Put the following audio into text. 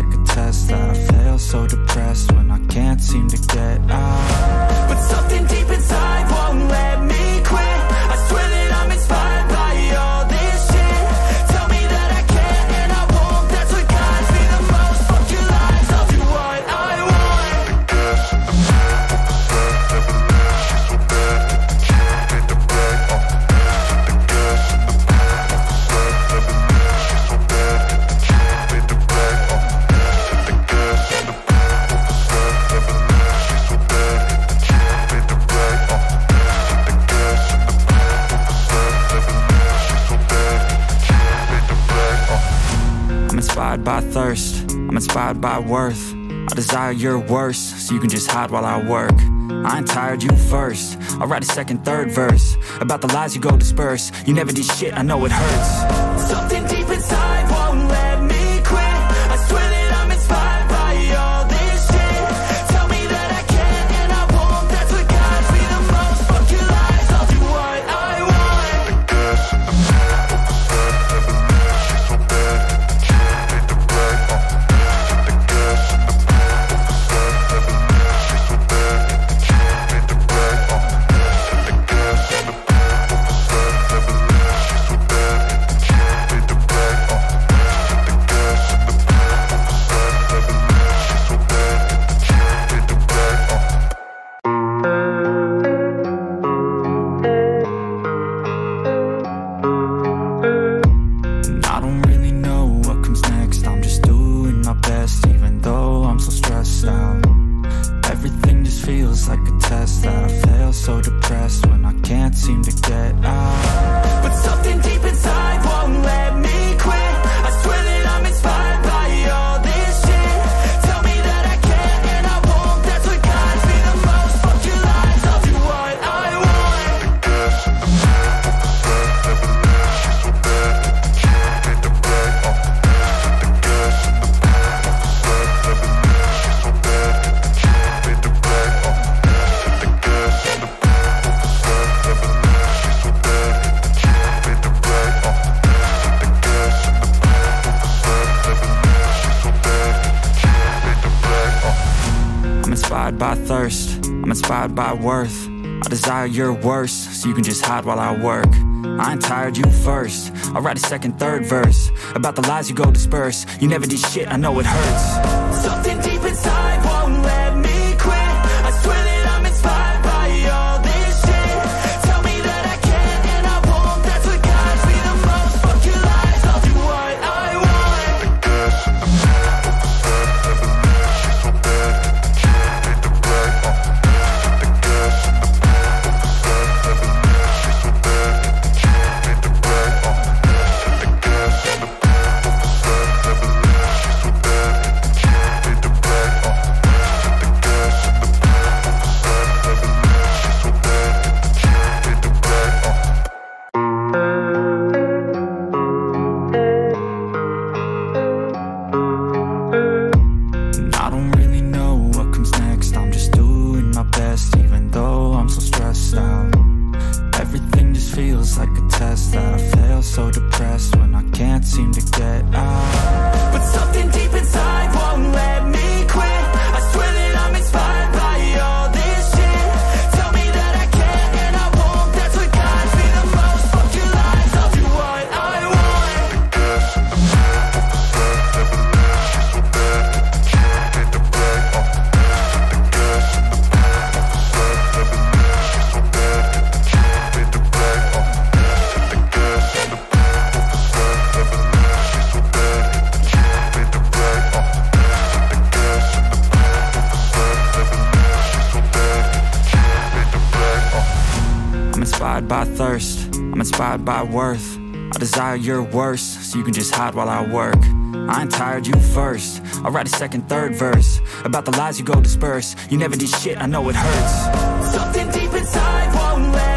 like a test that I fail, so depressed when I can't seem to get out. But something deep inside won't let me quit. I swear that I'm inspired by all this shit. Tell me that I can and I won't. That's what guides me the most. Fuck your lies, I'll do what I want. Inspired by thirst, I'm inspired by worth. I desire your worst, so you can just hide while I work. I ain't tired, you first. I'll write a second, third verse about the lies you go disperse. You never did shit, I know it hurts. Something deep inside won't let me quit. I swear that I'm inspired by all this shit. Tell me that I can and I won't. That's what guides me the most. Fuck your lies, I'll do what I want. By thirst, I'm inspired by worth. I desire your worst, so you can just hide while I work. I ain't tired, you first. I'll write a second, third verse about the lies you go disperse. You never did shit, I know it hurts. Something deep inside won't let me quit. I swear that I'm inspired by all this shit. Tell me that I can and I won't. That's what guides me the most. Fuck your lies, I'll do what I want. By thirst, I'm inspired by worth. I desire your worst, so you can just hide while I work. I ain't tired, you first. I'll write a second, third verse about the lies you go disperse. You never did shit, I know it hurts. Something deep inside won't let